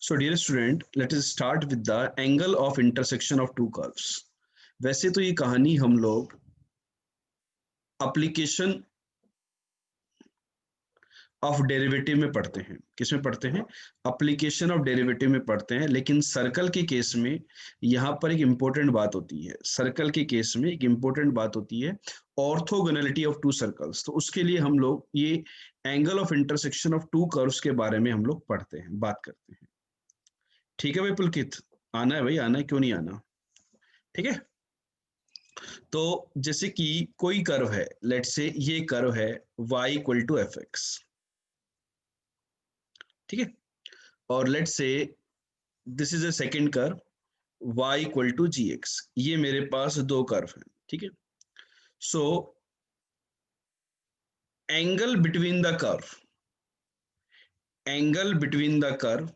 So dear student, let us start with the angle of intersection of two curves. वैसे तो ये कहानी हम लोग एप्लीकेशन ऑफ डेरिवेटिव में पढ़ते हैं। किस में पढ़ते हैं? एप्लीकेशन ऑफ डेरिवेटिव में पढ़ते हैं। लेकिन सर्कल के केस में यहाँ पर एक इंपॉर्टेंट बात होती है। सर्कल के केस में एक इंपॉर्टेंट बात होती है ऑर्थोगोनैलिटी ऑफ टू सर्कल्स। तो उसके लिए हम लोग ये angle of intersection of to curves के बारे में हम लोग पढ़ते हैं, बात करते हैं। ठीक है भाई पुलकित, आना है भाई, आना है, क्यों नहीं आना? ठीक है। तो जैसे कि कोई कर्व है, लेट से ये कर्व है y equal to f x, ठीक है। और let say this is a second curve y equal to g x. ये मेरे पास दो कर्व हैं, ठीक है। So angle between the curve, angle between the curve,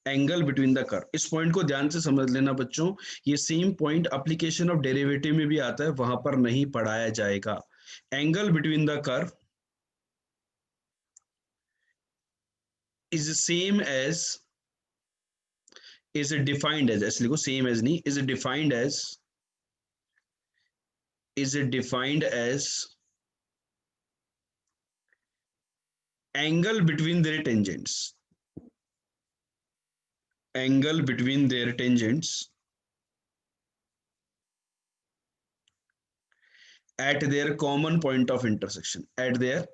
angle between the curve, इस पॉइंट को ध्यान से समझ लेना बच्चों। ये same point application of derivative में भी आता है, वहां पर नहीं पढ़ाया जाएगा। Angle between the curve is same as, is defined as, ऐसे लिखो, same as नहीं, is defined as, is defined as angle between their tangents, angle between their tangents at their common point of intersection, at their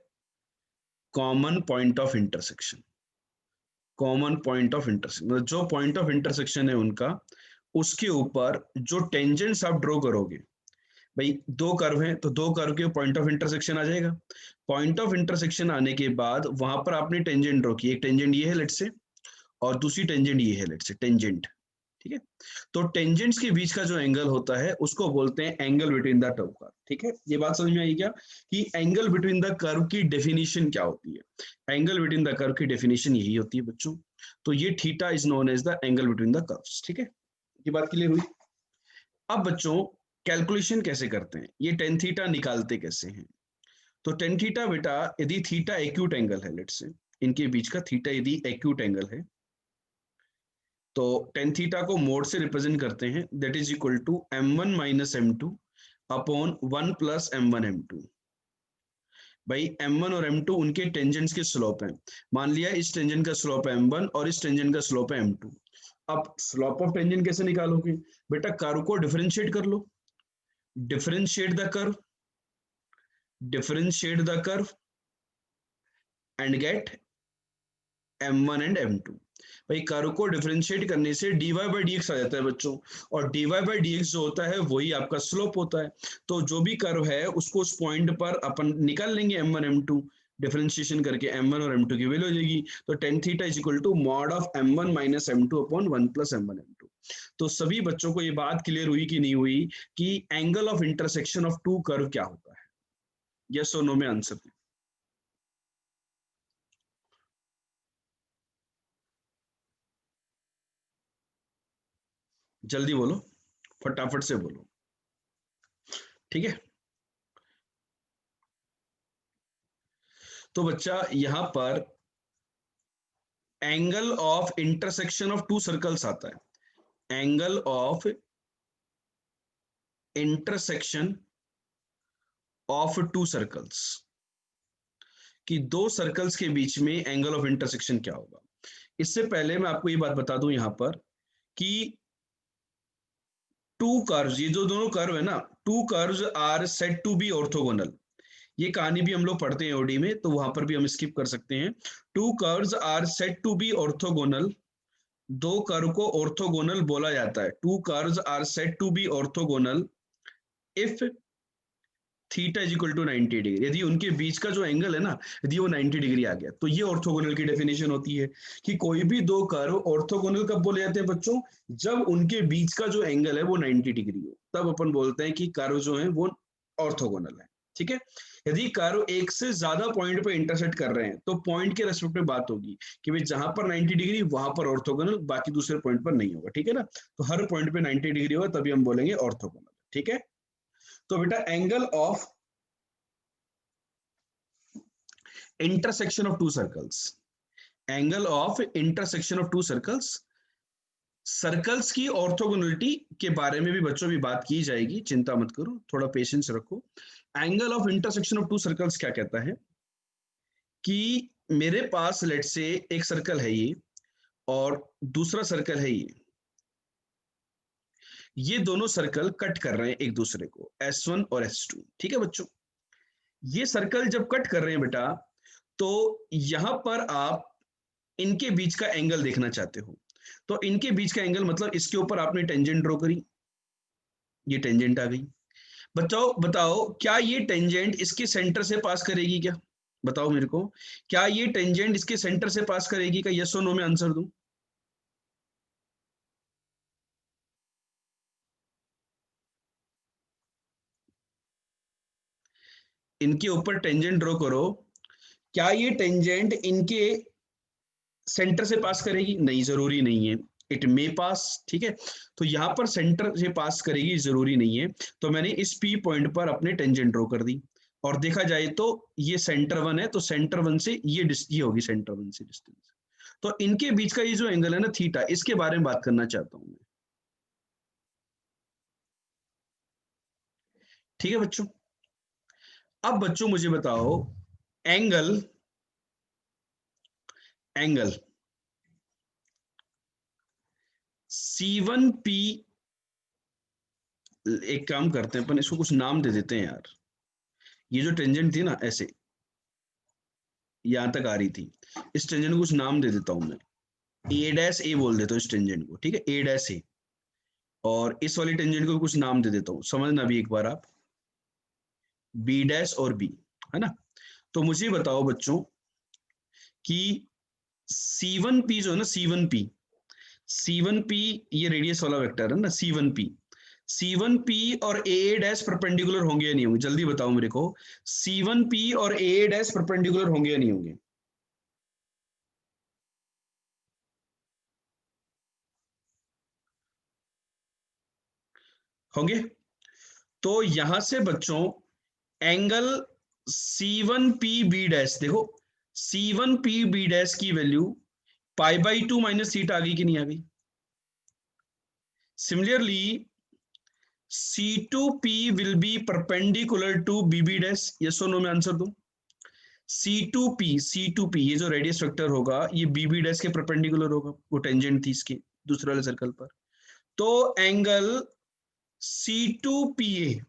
common point of intersection, common point of intersection, मतलब जो point of intersection है उनका, उसके ऊपर जो tangents आप draw करोगे। भाई दो कर्व हैं तो दो कर्व के पॉइंट ऑफ इंटरसेक्शन आ जाएगा। पॉइंट ऑफ इंटरसेक्शन आने के बाद वहां पर आपने टेंजेंट ड्रॉ की, एक टेंजेंट ये है लेट से, और दूसरी टेंजेंट ये है लेट से, टेंजेंट, ठीक है। तो टेंजेंट्स के बीच का जो एंगल होता है उसको बोलते हैं angle between the two curve, ठीक है। ये बात समझ में आई क्या कि एंगल बिटवीन द कर्व की डेफिनेशन क्या होती है? एंगल बिटवीन द कर्व की डेफिनेशन यही होती है बच्चों। तो ये theta is known as the angle between the curves, ठीक है। ये बात क्लियर हुई? अब बच्चों कैलकुलेशन कैसे करते हैं, ये टेन थीटा निकालते कैसे हैं? तो टेन थीटा बेटा, यदि थीटा एक्यूट एंगल है, लेट्स से इनके बीच का थीटा यदि एक्यूट एंगल है, तो टेन थीटा को मोड से रिप्रेजेंट करते हैं, that is equal to m1 minus m2 upon 1 plus m1 m2। भाई m1 और m2 उनके टेंजेंट्स के स्लोप हैं। मान लिया इस टेंजेंट का स्लोप है m1 और इस टेंजेंट का स्लोप है m2। अब स्लोप ऑफ टेंजेंट कैसे निकालोगे? बेटा कर्व को डिफरेंशिएट कर लो, differentiate the curve, differentiate the curve and get m1 and m2। भाई कर्व को डिफरेंशिएट करने से dy बाई dx आ जाता है बच्चों, और dy बाई dx जो होता है वही आपका स्लोप होता है। तो जो भी कर्व है उसको उस पॉइंट पर अपन निकाल लेंगे m1 m2, डिफरेंशिएशन करके m1 और m2 की वैल्यू हो जाएगी। तो tan theta is equal to mod of m1 minus m2 upon 1 plus m1 m2। तो सभी बच्चों को ये बात क्लियर हुई कि नहीं हुई कि angle of intersection of two curve क्या होता है? यस और नो में आंसर दें। जल्दी बोलो, फटाफट से बोलो, ठीक है। तो बच्चा यहां पर angle of intersection of to circles आता है, angle of intersection of to circles, कि दो सर्कल्स के बीच में एंगल ऑफ इंटरसेक्शन क्या होगा। इससे पहले मैं आपको ये बात बता दूं यहां पर कि टू कर्व्स, ये जो दोनों कर्व है ना, two curves are said to be orthogonal. ये कहानी भी हम लोग पढ़ते हैं ओडी में, तो वहां पर भी हम स्किप कर सकते हैं। Two curves are said to be orthogonal, दो कर्व को ऑर्थोगोनल बोला जाता है। Two curves are said to be orthogonal if theta is equal to 90 degree. यदि उनके बीच का जो एंगल है ना, यदि वो 90 डिग्री आ गया, तो ये ऑर्थोगोनल की डेफिनेशन होती है कि कोई भी दो कर्व ऑर्थोगोनल कब बोले जाते हैं बच्चों? जब उनके बीच का जो एंगल है वो 90 डिग्री हो, तब अपन बोलते हैं कि कर्व जो है वो ऑर्थोगोनल है, ठीक है। यदि कर्व एक से ज्यादा पॉइंट पे इंटरसेक्ट कर रहे हैं तो पॉइंट के रेस्पेक्ट में बात होगी कि भाई जहां पर 90 डिग्री वहां पर ऑर्थोगोनल, बाकी दूसरे पॉइंट पर नहीं होगा, ठीक है ना। तो हर पॉइंट पे 90 डिग्री होगा तभी हम बोलेंगे ऑर्थोगोनल, ठीक है। तो बेटा angle of intersection of to circles, angle of intersection of to circles. Circles की ऑर्थोगोनलिटी के बारे में भी बच्चों भी बात की जाएगी, चिंता मत करो, थोड़ा पेशेंस रखो। Angle of intersection of to circles क्या कहता है कि मेरे पास लेट से एक सर्कल है ये और दूसरा सर्कल है ये दोनों सर्कल कट कर रहे हैं एक दूसरे को, S1 और S2। ठीक है बच्चों, ये सर्कल जब कट कर रहे हैं बेटा, तो यहां पर आप इनके बीच का एंगल देखना चाहते हो। तो इनके बीच का एंगल मतलब इसके ऊपर आपने टेंजेंट ड्रॉ करी, ये टेंजेंट आ गई। बताओ बताओ क्या ये टेंजेंट इसके सेंटर से पास करेगी क्या? बताओ मेरे को, क्या ये टेंजेंट इसके सेंटर से पास करेगी क्या? यस और नो में आंसर दूं। इनके ऊपर टेंजेंट ड्रॉ करो, क्या ये टेंजेंट इनके सेंटर से पास करेगी? नहीं, जरूरी नहीं है, इट मे पास। ठीक है, तो यहां पर सेंटर से पास करेगी जरूरी नहीं है, तो मैंने इस पी पॉइंट पर अपने टेंजेंट ड्रॉ कर दी। और देखा जाए तो ये सेंटर वन है, तो सेंटर वन से ये होगी सेंटर वन से डिस्टेंस। तो इनके बीच का ये जो एंगल है ना थीटा, इसके बारे में बात करना चाहता हूं मैं। ठीक है बच्चों, अब बच्चों मुझे बताओ, एंगल एंगल C1P, एक काम करते हैं अपन, इसको कुछ नाम दे देते हैं यार। ये जो टेंजेंट थी ना ऐसे यहां तक आ रही थी, इस टेंजेंट को कुछ नाम दे देता हूं मैं, ए डैश ए बोल देता हूँ इस टेंजेंट को। ठीक है, ए डैश ए। और इस वाली टेंजेंट को कुछ नाम दे देता हूँ, समझना भी एक बार आप, बी डैश और बी, है ना। तो मुझे बताओ बच्चों कि C1P जो है ना, C1P ये रेडियस वाला वेक्टर है ना, C1P और ए डैश परपेंडिकुलर होंगे या नहीं होंगे? जल्दी बताओ मेरे को, C1P और ए डैश परपेंडिकुलर होंगे या नहीं होंगे? होंगे। तो यहां से बच्चों एंगल C1P डैश देखो, C1P डैश की वैल्यू π/2 माइनस थीटा आ गई कि नहीं आ गई? Similarly C2P will be perpendicular to BB dash, yes और नो में आंसर दो। C2P ये जो रेडियस वेक्टर होगा ये BB डैश के परपेंडिकुलर होगा, वो टेंजेंट थी इसके दूसरे वाले सर्कल पर। तो एंगल C2PA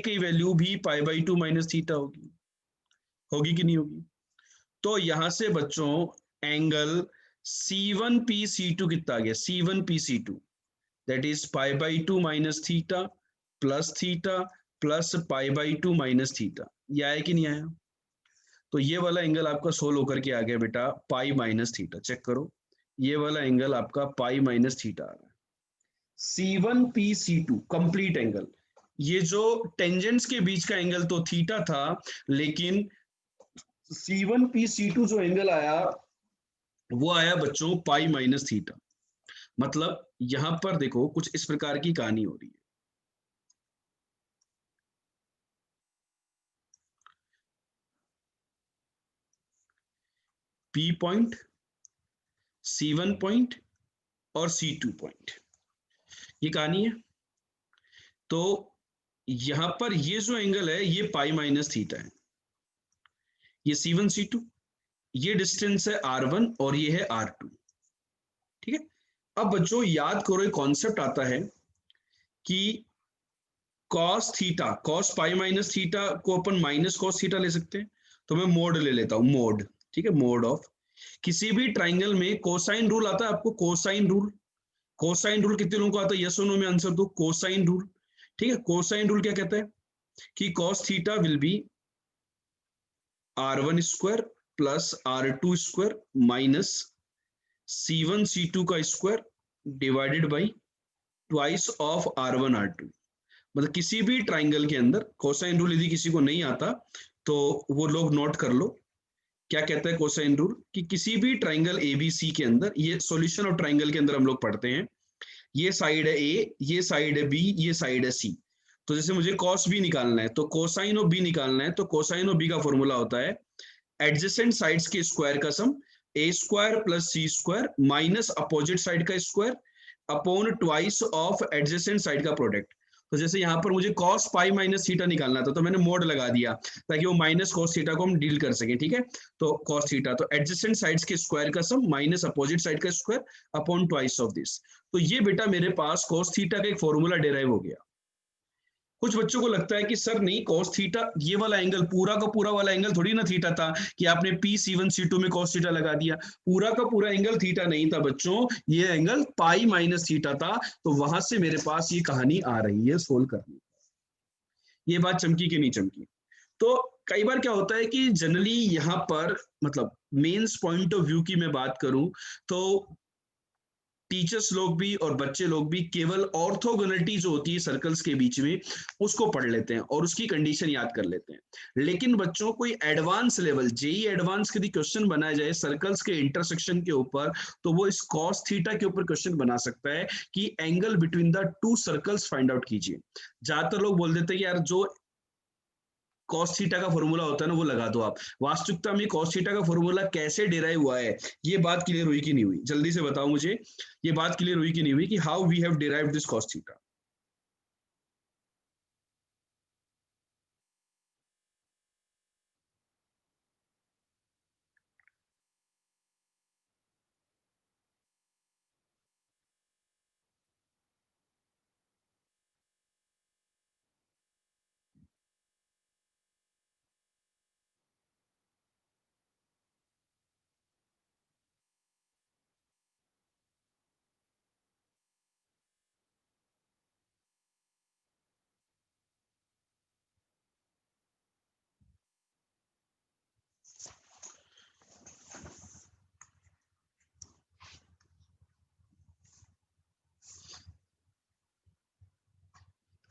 की वैल्यू भी π/2 माइनस थीटा होगी, होगी कि नहीं होगी? तो यहां से बच्चों एंगल C1P कितना आ गया? C1P that is π/2 minus theta plus π/2 minus theta. ये आया कि नहीं आया? तो ये वाला एंगल आपका सोल्व होकर के आ गया बेटा पाई माइनस थीटा। चेक करो, ये वाला एंगल आपका पाई माइनस थीटा आ रहा है। C1P कंप्लीट एंगल, ये जो टेंजेंट्स के बीच का एंगल तो थीटा था, लेकिन C1P जो एंगल आया वो आया बच्चों पाई माइनस थीटा। मतलब यहां पर देखो कुछ इस प्रकार की कहानी हो रही है। P पॉइंट, C1 पॉइंट और C2 पॉइंट, ये कहानी है। तो यहां पर ये जो एंगल है ये पाई माइनस थीटा है, ये C1 C2, ये डिस्टेंस है R1 और ये है R2। ठीक है, अब बच्चों याद करो एक कॉन्सेप्ट आता है कि cos theta, cos pi minus theta को अपन माइनस कॉस थीटा ले सकते हैं। तो मैं मोड ले लेता हूं, मोड। ठीक है, मोड ऑफ किसी भी ट्राइंगल में कोसाइन रूल आता है आपको, कोसाइन रूल। कोसाइन रूल कितने लोगों को आता है? यस और नो में आंसर दो। कोसाइन रूल, ठीक है, कोसाइन रूल क्या कहता है कि cos theta will be R1 square plus R2 square minus C1 C2 का square divided by twice of R1 R2। मतलब किसी भी ट्राइंगल के अंदर कोसाइन रूल यदि किसी को नहीं आता तो वो लोग नोट कर लो, क्या कहता है कोसाइन रूल कि किसी भी ट्राइंगल ABC के अंदर, ये सॉल्यूशन ऑफ ट्राइंगल के अंदर हम लोग पढ़ते हैं, ये साइड है A, ये साइड है B, ये साइड है C। तो जैसे मुझे cos B निकालना है तो कोसाइन ऑफ B निकालना है, तो कोसाइन ऑफ B का फॉर्मूला होता है एडजेसेंट साइड्स के स्क्वायर का सम ए स्क्वायर प्लस सी स्क्वायर माइनस अपोजिट साइड का square upon twice of adjacent side का प्रोडक्ट। तो जैसे यहाँ पर मुझे cos पाई माइनस थीटा निकालना था तो मैंने मोड लगा दिया ताकि वो माइनस cos थीटा को हम डील कर सके, ठीक है। तो cos थीटा तो एडजेसेंट साइड्स के स्क्वायर का सम माइनस अपोजिट साइड का square upon twice of this. तो ये बेटा मेरे पास cos थीटा का एक फॉर्मूला डिराइव हो गया। कुछ बच्चों को लगता है कि सर नहीं, cos थीटा ये वाला एंगल पूरा का पूरा वाला एंगल थोड़ी ना थीटा था कि आपने पी C1 C2 में cos थीटा लगा दिया। पूरा का पूरा एंगल थीटा नहीं था बच्चों, ये एंगल पाई माइनस थीटा था। तो वहां से मेरे पास ये कहानी आ रही है सोल्व करनी। ये बात चमकी कि नहीं चमकी? तो कई बार क्या होता है कि जनरली यहाँ पर मतलब मेंस पॉइंट ऑफ व्यू की मैं बात करूं तो टीचर्स लोग भी और बच्चे लोग भी केवल ऑर्थोगोनलिटी जो होती है सर्कल्स के बीच में उसको पढ़ लेते हैं और उसकी कंडीशन याद कर लेते हैं। लेकिन बच्चों कोई एडवांस लेवल जेई एडवांस के क्वेश्चन बनाया जाए सर्कल्स के इंटरसेक्शन के ऊपर तो वो इस cos थीटा के ऊपर क्वेश्चन बना सकता है कि angle between the to circles find out कीजिए। ज्यादातर लोग बोल देते हैं कि यार जो cos थीटा का फॉर्मूला होता है ना वो लगा दो आप। वास्तविकता में cos थीटा का फॉर्मूला कैसे डिराइव हुआ है ये बात क्लियर हुई कि नहीं हुई? जल्दी से बताओ मुझे, ये बात क्लियर हुई कि नहीं हुई कि how we have derived this cos theta?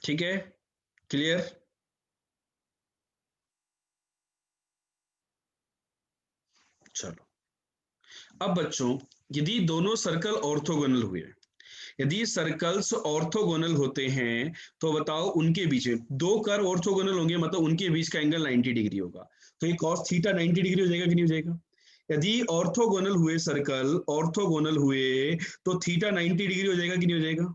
ठीक है, क्लियर। चलो अब बच्चों, यदि दोनों सर्कल ऑर्थोगोनल हुए, यदि सर्कल्स ऑर्थोगोनल होते हैं तो बताओ उनके बीच में दो कर्व ऑर्थोगोनल होंगे मतलब उनके बीच का एंगल 90 डिग्री होगा। तो ये cos थीटा 90 डिग्री हो जाएगा कि नहीं हो जाएगा? यदि ऑर्थोगोनल हुए सर्कल ऑर्थोगोनल हुए तो थीटा 90 डिग्री हो जाएगा कि नहीं हो जाएगा?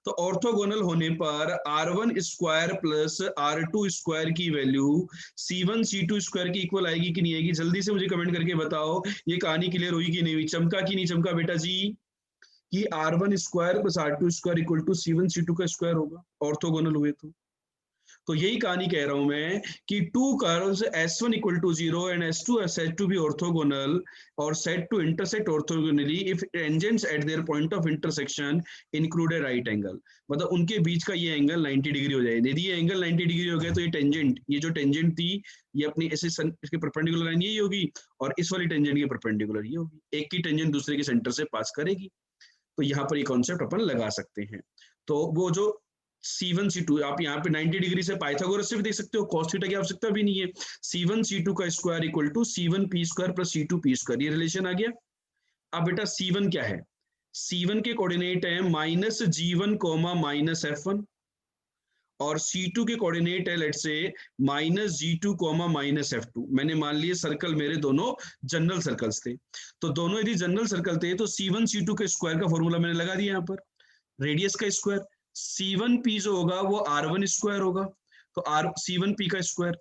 तो ऑर्थोगोनल होने पर R1 square plus R2 square की वैल्यू C1 C2 स्क्वायर की इक्वल आएगी कि नहीं आएगी? जल्दी से मुझे कमेंट करके बताओ ये कहानी क्लियर हुई कि नहीं हुई? चमका कि नहीं चमका बेटा जी कि R1 square plus R2 square equal to C1 C2 का स्क्वायर होगा ऑर्थोगोनल हुए तो यही कहानी कह रहा हूं मैं कि two curves S1 equal to 0 and S2 said to be orthogonal और said to intersect orthogonally if tangents at their point of intersection include a right angle. मतलब उनके बीच का ये एंगल 90 डिग्री हो जाए। यदि ये एंगल 90 डिग्री हो गया तो ये टेंजेंट, ये जो टेंजेंट थी ये अपनी ऐसे इसके परपेंडिकुलर लाइन यही होगी और इस वाली टेंजेंट के परपेंडिकुलर ये होगी। एक की टेंजेंट दूसरे के सेंटर से पास करेगी। तो यहाँ पर ये कॉन्सेप्ट अपन लगा सकते हैं। तो वो जो C1 C2 आप यहाँ पे 90 डिग्री से पाइथागोरस से भी देख सकते हो, cos थीटा की आवश्यकता भी नहीं है। C1 C2 का square equal to C1 P square plus C2 P square, ये रिलेशन आ गया। अब बेटा C1 क्या है? C1 के कोऑर्डिनेट है minus G1 comma minus F1 और C2 के कोऑर्डिनेट है लेट से minus G2 comma minus F2। मैंने मान लिए सर्कल मेरे दोनों जनरल सर्कल्स थे। तो दोनों यदि जनरल सर्कल थे तो C1 C2 के स्क्वायर का फॉर्मूला मैंने लगा दिया यहाँ पर, रेडियस का स्क्वायर C1P जो होगा वो R1 स्क्वायर होगा। तो आर C1P का स्क्वायर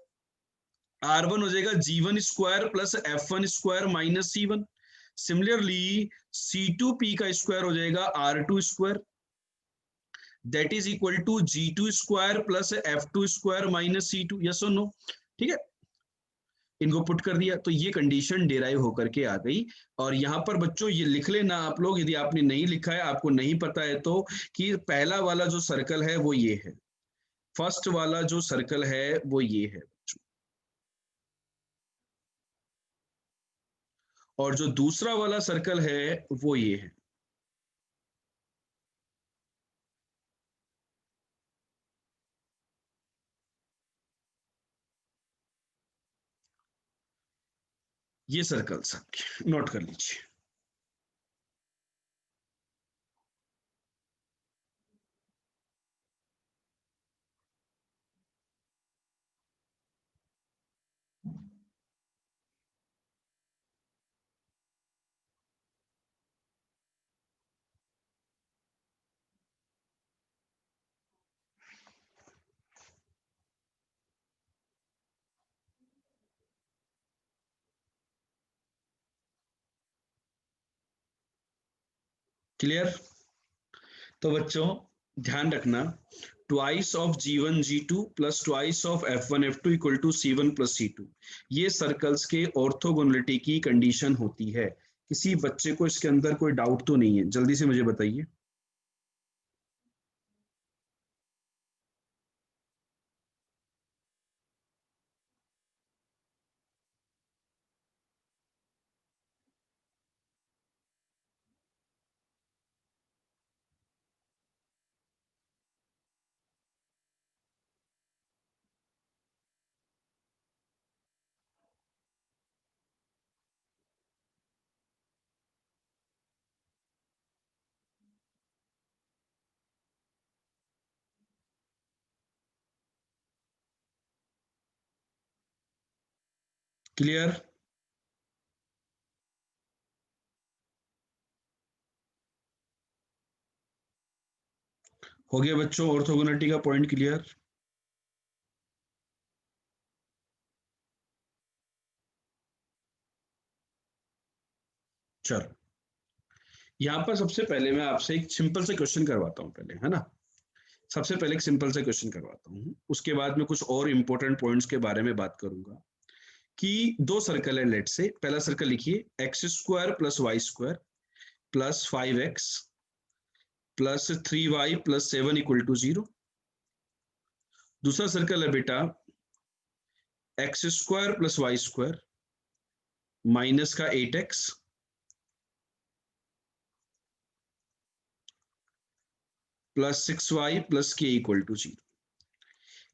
R1 हो जाएगा G1 square plus F1 square minus C1। Similarly C2P का स्क्वायर हो जाएगा R2 square that is equal to G2 square plus F2 square minus C2। Yes और नो? ठीक है, इनको पुट कर दिया तो ये कंडीशन डिराइव होकर के आ गई। और यहाँ पर बच्चों ये लिख लेना आप लोग, यदि आपने नहीं लिखा है आपको नहीं पता है तो, कि पहला वाला जो सर्कल है वो ये है, फर्स्ट वाला जो सर्कल है वो ये है बच्चों, और जो दूसरा वाला सर्कल है वो ये है। ये सर्कल्स आपके नोट कर लीजिए। क्लियर? तो बच्चों ध्यान रखना, twice of G1 G2 plus twice of F1 F2 equal to C1 plus C2, ये सर्कल्स के ऑर्थोगोनलिटी की कंडीशन होती है। किसी बच्चे को इसके अंदर कोई डाउट तो नहीं है? जल्दी से मुझे बताइए। क्लियर? हो गया बच्चों ऑर्थोगोनलिटी का पॉइंट क्लियर? चलो, यहाँ पर सबसे पहले मैं आपसे एक सिंपल से क्वेश्चन करवाता हूँ पहले, है ना? सबसे पहले एक सिंपल से क्वेश्चन करवाता हूँ, उसके बाद में कुछ और इंपॉर्टेंट पॉइंट्स के बारे में बात करूंगा। कि दो सर्कल है, लेट से पहला सर्कल लिखिए, x square plus y square plus 5x plus 3y plus 7 equal to 0। दूसरा सर्कल है बेटा, x square plus y square minus का 8x plus 6y plus k equal to 0।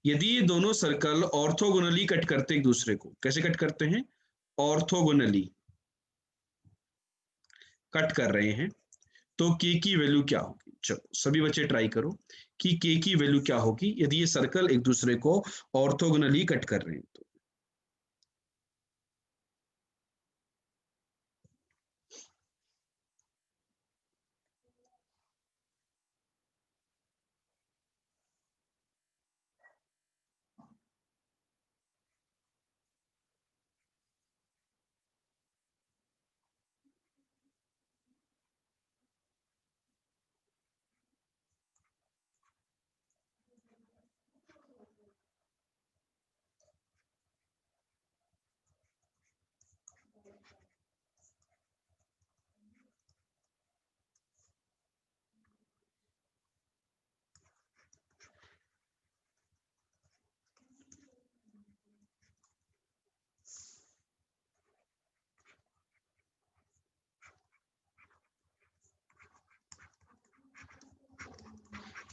यदि ये दोनों सर्कल ऑर्थोगोनली कट करते हैं एक दूसरे को, कैसे कट करते हैं? ऑर्थोगोनली कट कर रहे हैं, तो k की वैल्यू क्या होगी? चलो सभी बच्चे ट्राई करो कि k की वैल्यू क्या होगी यदि ये सर्कल एक दूसरे को ऑर्थोगोनली कट कर रहे हैं तो।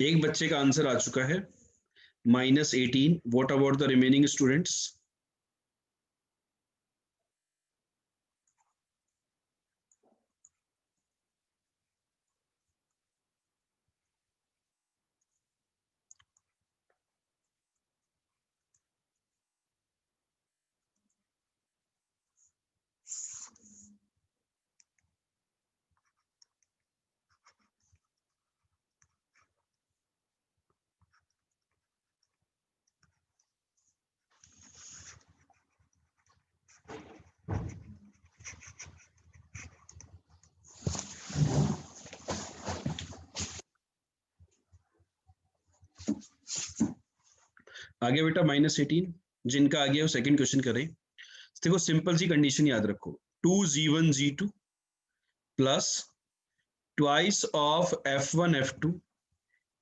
एक बच्चे का आंसर आ चुका है -18। What about the remaining students? आ गया बेटा -18? जिनका आ गया वो सेकंड क्वेश्चन करें। देखो सिंपल सी कंडीशन याद रखो, 2G1 G2 plus twice of F1 F2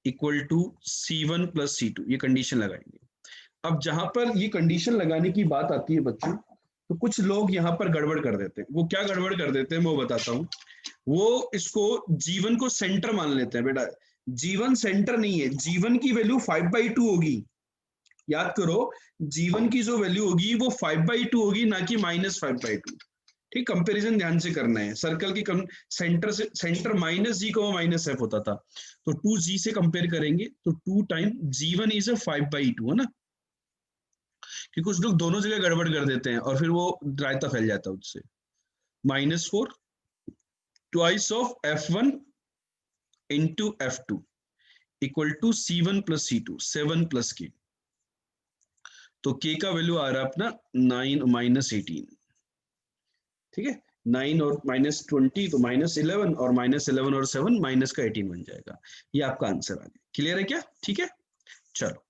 equal to C1 plus C2, ये कंडीशन लगाएंगे। अब जहां पर ये कंडीशन लगाने की बात आती है बच्चों, तो कुछ लोग यहाँ पर गड़बड़ कर देते हैं। वो क्या गड़बड़ कर देते हैं मैं वो बताता हूँ। वो इसको जीवन को सेंटर मान लेते हैं। बेटा जीवन सेंटर नहीं है, जीवन की वैल्यू 5/2 होगी। याद करो, जीवन की जो वैल्यू होगी वो 5/2 होगी, ना कि -5/2। ठीक, कंपैरिजन ध्यान से करना है। सर्कल की सेंटर से सेंटर -g को -f होता था, तो 2g से कंपेयर करेंगे तो 2 टाइम g1 इज 5/2, है ना? कि कुछ लोग दोनों जगह गड़बड़ कर देते हैं और फिर वो रायता फैल जाता है उससे। -4 twice of F1 into F2 equal to C1 plus C2, 7 plus k। तो k का वैल्यू आ रहा है अपना 9 -18। ठीक है, 9 और -20 तो -11, और -11 और 7 माइनस का 18 बन जाएगा। ये आपका आंसर आ गया। क्लियर है क्या? ठीक है, चलो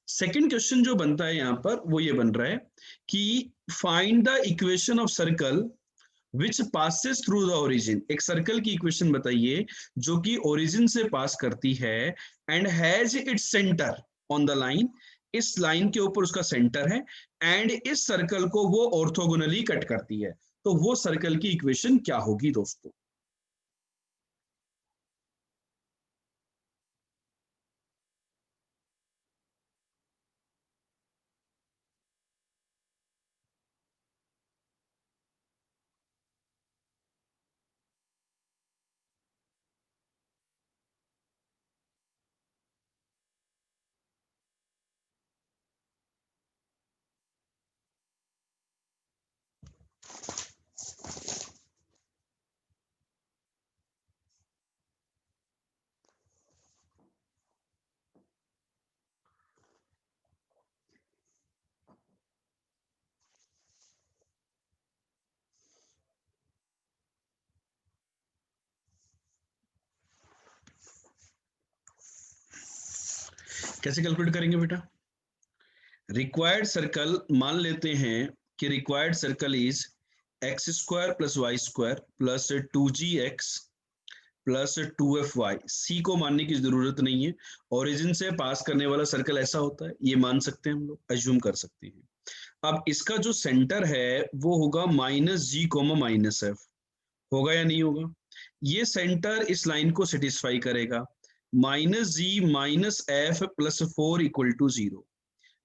सेकंड क्वेश्चन जो बनता है यहाँ पर वो ये बन रहा है कि find the equation of circle which passes through the origin. एक सर्कल की इक्वेशन बताइए जो कि ओरिजिन से पास करती है and has its centre on the line, इस लाइन के ऊपर उसका सेंटर है, एंड इस सर्कल को वो ऑर्थोगोनली कट करती है। तो वो सर्कल की इक्वेशन क्या होगी दोस्तों? कैसे कैलकुलेट करेंगे बेटा? रिक्वायर्ड सर्कल मान लेते हैं कि required circle is x square plus y square plus 2gx plus 2fy। C को मानने की जरूरत नहीं है, ओरिजिन से पास करने वाला सर्कल ऐसा होता है, ये मान सकते हैं, हम लोग अज्यूम कर सकते हैं। अब इसका जो सेंटर है वो होगा -g, -f। होगा या नहीं होगा? ये सेंटर इस लाइन को सेटिस्फाई करेगा। -g-f+4 = 0।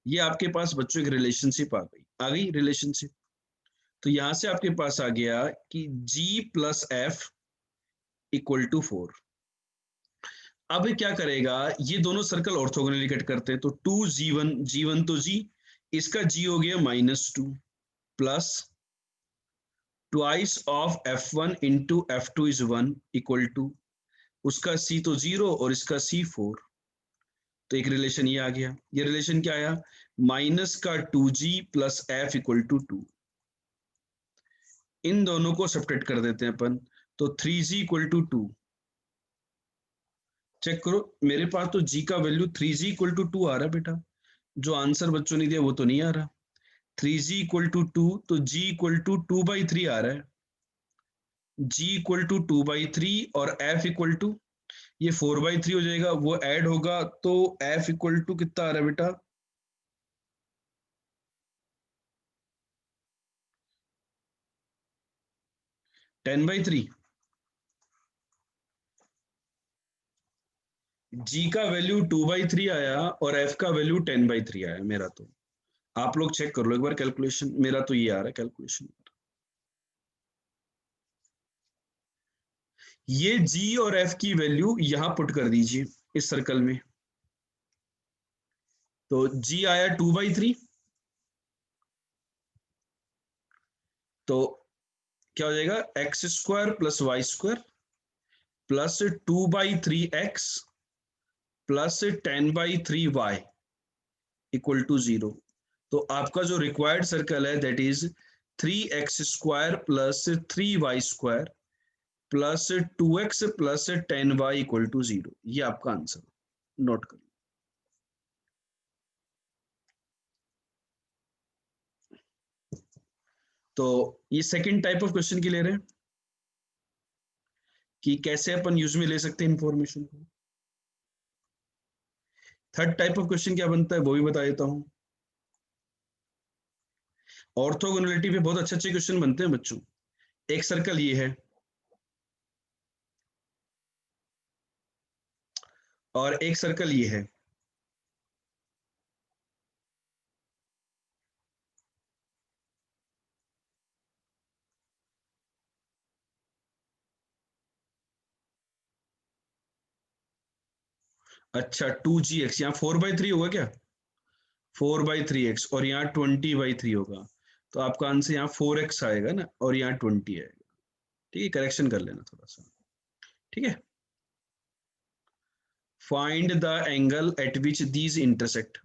ये आपके पास बच्चों एक रिलेशनशिप आ गई रिलेशनशिप। तो यहां से आपके पास आ गया कि g+f = 4। अब क्या करेगा, ये दोनों सर्कल ऑर्थोगोनली कट करते हैं, तो 2g1, g1 तो g, इसका g हो गया -2 plus twice of f1 into f2 is 1 equal to उसका c तो 0 और इसका c 4। तो एक रिलेशन ये आ गया। ये रिलेशन क्या आया? माइनस का 2g plus f equal to 2। इन दोनों को सब्ट्रैक्ट कर देते हैं अपन, तो 3g इक्वल टू 2। चेक करो, मेरे पास तो g का वैल्यू 3g इक्वल टू 2 आ रहा है बेटा। जो आंसर बच्चों ने दिया वो तो नहीं आ रहा। 3g इक्वल टू 2, तो g इक्वल टू 2/3 आ रहा है। g इक्वल टू 2/3 और f इक्वल टू, ये 4/3 हो जाएगा, वो ऐड होगा तो f इक्वल टू कितना आ रहा है बेटा? 10/3। g का वैल्यू 2/3 आया और f का वैल्यू 10/3 आया मेरा तो। आप लोग चेक कर लो एक बार कैलकुलेशन, मेरा तो ये आ रहा है कैलकुलेशन। ये g और f की वैल्यू यहां पुट कर दीजिए इस सर्कल में। तो g आया 2/3, तो क्या हो जाएगा? x² + y² plus 2/3x plus 10/3y equal to 0। तो आपका जो रिक्वायर्ड सर्कल है that is 3x² plus 3y² plus 2x plus 10y equal to 0। ये आपका आंसर, नोट कर। तो ये सेकंड टाइप ऑफ क्वेश्चन के ले रहे हैं कि कैसे अपन यूज में ले सकते हैं इंफॉर्मेशन को। थर्ड टाइप ऑफ क्वेश्चन क्या बनता है वो भी बता देता हूं। ऑर्थोगोनलिटी पे बहुत अच्छे अच्छे क्वेश्चन बनते हैं बच्चों। एक सर्कल ये है और एक सर्कल ये है। अच्छा 2gx, यहाँ 4/3 होगा क्या? 4/3x और यहाँ 20/3 होगा, तो आपका आंसर यहाँ 4x आएगा ना, और यहाँ 20 आएगा। ठीक है, करेक्शन कर लेना थोड़ा सा। ठीक है, find the angle eight which these intersect.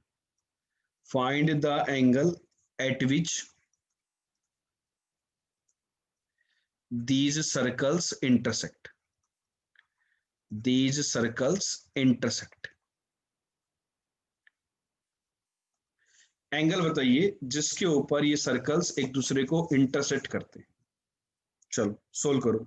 Find the angle eight which these circles intersect, these circles intersect। Angle बताइए जिसके ऊपर ये सर्कल्स एक दूसरे को इंटरसेक्ट करते हैं। चलो सोल्व करो।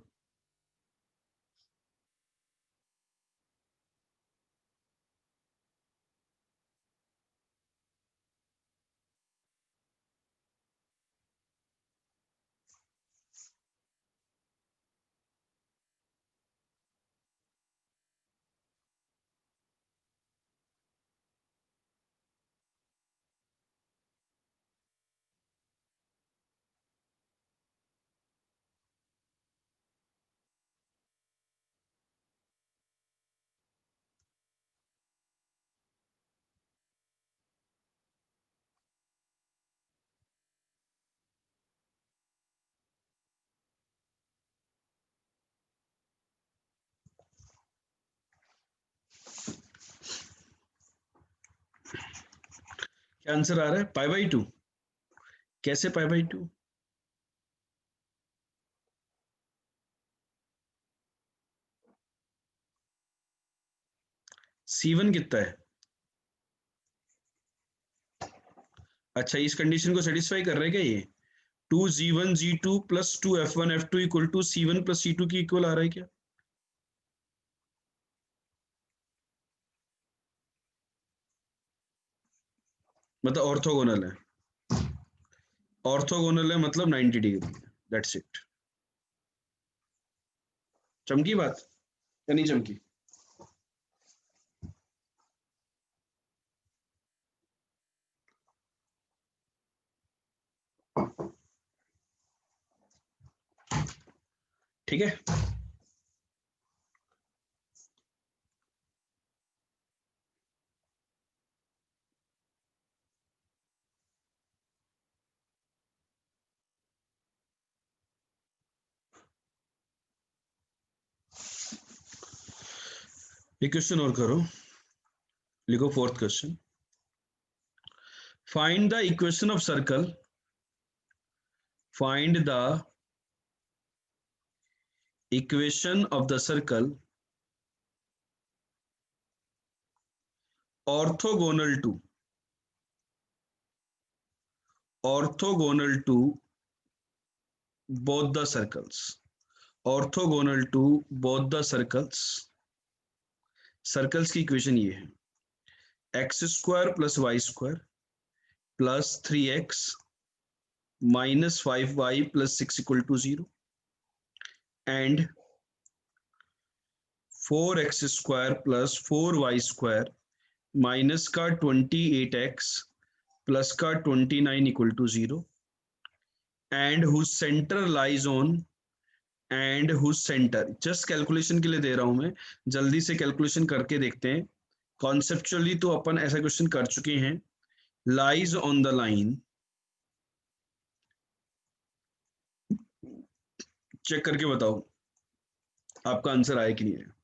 क्या आंसर आ रहा है? π/2। कैसे π/2? C1 कितना है? अच्छा इस कंडीशन को सेटिस्फाई कर रहा है क्या ये? 2g1 g2 plus 2f1 f2 equal to C1 plus C2 की इक्वल आ रहा है क्या? मतलब ऑर्थोगोनल है। ऑर्थोगोनल है मतलब 90 डिग्री। That's it. चमकी बात या नहीं चमकी? ठीक है। एक क्वेश्चन और करो। लिखो fourth question. Find the equation of circle, find the equation of the circle orthogonal to, orthogonal to both the circles, orthogonal to both the circles। Circles की इक्वेशन ये है x² plus y² plus 3x minus 5y plus 6 equal to 0 and 4x² plus 4y² minus का 28x plus का 29 equal to 0 and whose centre lies on, and whose centre, just calculation के लिए दे रहा हूं मैं, जल्दी से कैलकुलेशन करके देखते हैं। कॉन्सेप्चुअली तो अपन ऐसा क्वेश्चन कर चुके हैं। Lies on the line, check करके बताओ आपका आंसर आया कि नहीं है।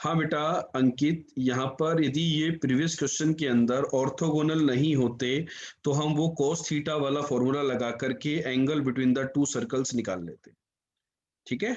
हाँ बेटा अंकित, यहाँ पर यदि ये प्रीवियस क्वेश्चन के अंदर ऑर्थोगोनल नहीं होते तो हम वो cos थीटा वाला फॉर्मूला लगा करके angle between the to circles निकाल लेते। ठीक है।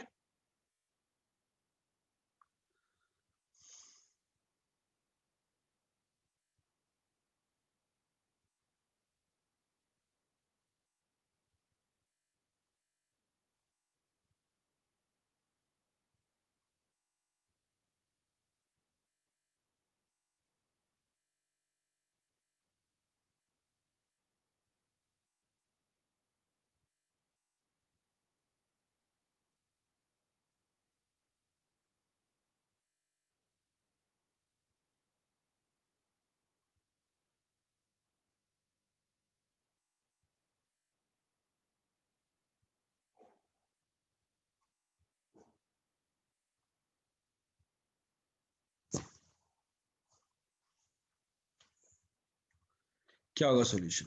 क्या होगा सॉल्यूशन?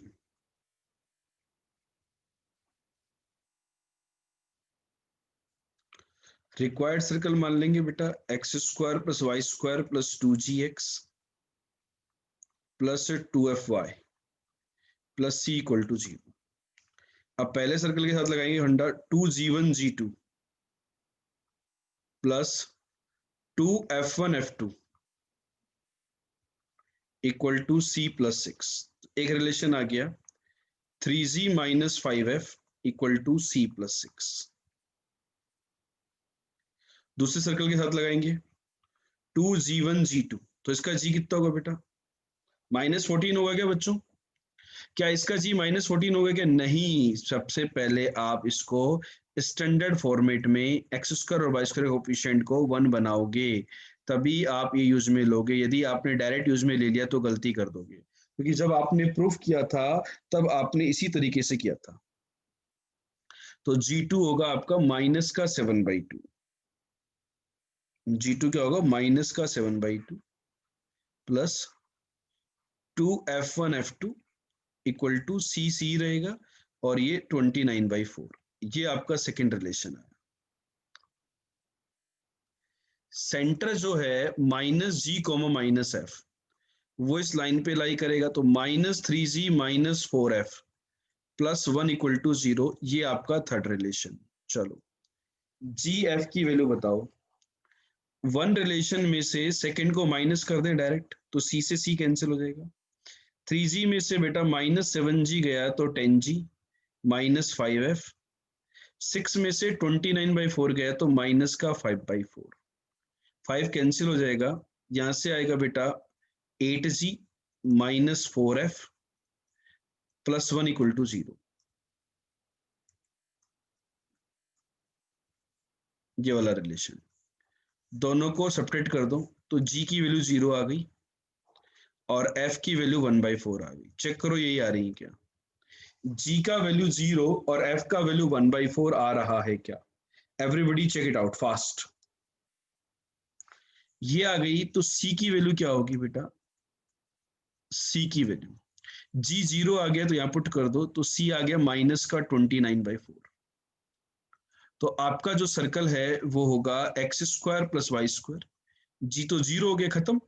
रिक्वायर्ड सर्कल मान लेंगे बेटा x² plus y² plus 2gx plus 2fy plus c equal to 0 अब पहले सर्कल के साथ लगाएंगे हंडा 2g1g2 plus 2f1f2 equal to c plus 6। एक रिलेशन आ गया 3g minus 5f equal to c plus 6। दूसरे सर्कल के साथ लगाएंगे 2g1g2, तो इसका g कितना होगा बेटा, -14 होगा क्या बच्चों? क्या इसका g -14 होगा क्या? नहीं, सबसे पहले आप इसको स्टैंडर्ड फॉर्मेट में एक्स स्क्वायर और वाई स्क्वायर कोफिशिएंट को 1 बनाओगे, तभी आप ये यूज में लोगे। यदि आपने डायरेक्ट यूज में ले लिया तो गलती कर दोगे, क्योंकि जब आपने प्रूफ किया था तब आपने इसी तरीके से किया था। तो G2 होगा आपका -7/2। G2 क्या होगा? -7/2 प्लस 2f1f2 इक्वल टू सी रहेगा, और ये 29/4। ये आपका सेकेंड रिलेशन है। सेंटर जो है -g, -f, वो इस लाइन पे लाई करेगा, तो -3g -4f plus 1 equal to 0। ये आपका थर्ड रिलेशन। चलो जी एफ की वैल्यू बताओ। वन रिलेशन में से सेकंड को माइनस कर दें डायरेक्ट, तो सी से सी कैंसिल हो जाएगा। 3g में से बेटा -7g गया तो 10g -5f। 6 में से 29/4 गया तो माइनस का 5/4। 5 कैंसिल हो जाएगा, यहां से आएगा बेटा 8g -4f plus 1 equal to 0। ये वाला रिलेशन दोनों को सब्ट्रैक्ट कर दो, तो g की वैल्यू 0 आ गई और f की वैल्यू 1/4 आ गई। चेक करो यही आ रही है क्या? g का वैल्यू 0 और f का वैल्यू 1/4 आ रहा है क्या? Everybody check it out fast. ये आ गई, तो c की वैल्यू क्या होगी बेटा? c की वैल्यू g 0 आ गया तो यहां पुट कर दो, तो c आ गया माइनस का 29/4। तो आपका जो सर्कल है वो होगा x² प्लस y²। g तो 0 हो गया, खत्म।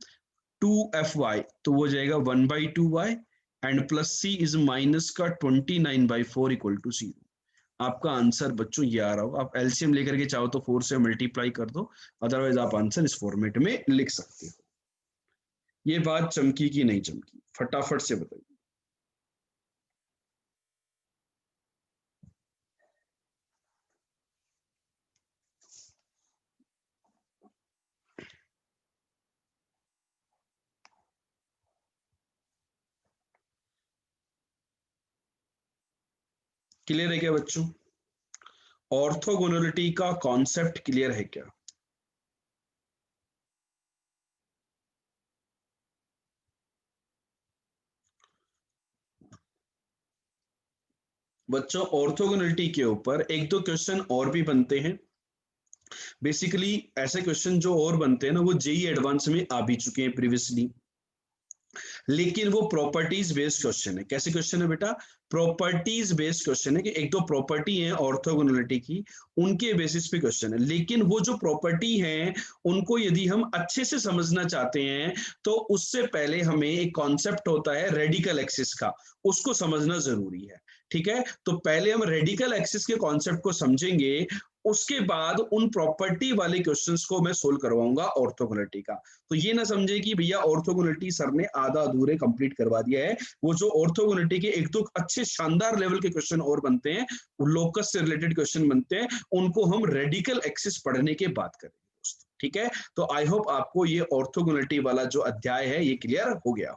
2fy तो वो जाएगा 1/2y and plus c is minus का 29/4 इक्वल टू 0। आपका आंसर बच्चों ये आ रहा हो। आप एलसीएम लेकर के चाहो तो 4 से मल्टीप्लाई कर दो, अदरवाइज आप आंसर इस फॉर्मेट में लिख सकते हो। ये बात चमकी की नहीं चमकी, फटाफट से बताइए। क्लियर है क्या बच्चों? ऑर्थोगोनलिटी का कॉन्सेप्ट क्लियर है क्या? बच्चों ऑर्थोगोनलिटी के ऊपर एक दो क्वेश्चन और भी बनते हैं। बेसिकली ऐसे क्वेश्चन जो और बनते हैं ना, वो जेई एडवांस में आ भी चुके हैं प्रीवियसली, लेकिन वो प्रॉपर्टीज बेस्ड क्वेश्चन है। कैसे क्वेश्चन है बेटा? प्रॉपर्टीज बेस्ड क्वेश्चन है कि एक दो प्रॉपर्टी है ऑर्थोगोनलिटी की, उनके बेसिस पे क्वेश्चन है। लेकिन वो जो प्रॉपर्टी है उनको यदि हम अच्छे से समझना चाहते हैं तो उससे पहले हमें एक कॉन्सेप्ट होता है रेडिकल एक्सिस का, उसको समझना जरूरी है। ठीक है, तो पहले हम रेडिकल एक्सिस के कॉन्सेप्ट को समझेंगे, उसके बाद उन प्रॉपर्टी वाले क्वेश्चंस को मैं सोल्व करवाऊंगा ऑर्थोगोनलिटी का। तो ये ना समझे कि भैया ऑर्थोगोनलिटी सर ने आधा अधूरे कंप्लीट करवा दिया है। वो जो ऑर्थोगोनलिटी के एक दो अच्छे शानदार लेवल के क्वेश्चन और बनते हैं, लोकस से रिलेटेड क्वेश्चन बनते हैं, उनको हम रेडिकल एक्सिस पढ़ने के बाद करेंगे दोस्तों। ठीक है, तो आई होप आपको ये ऑर्थोगोनलिटी वाला जो अध्याय है ये क्लियर हो गया।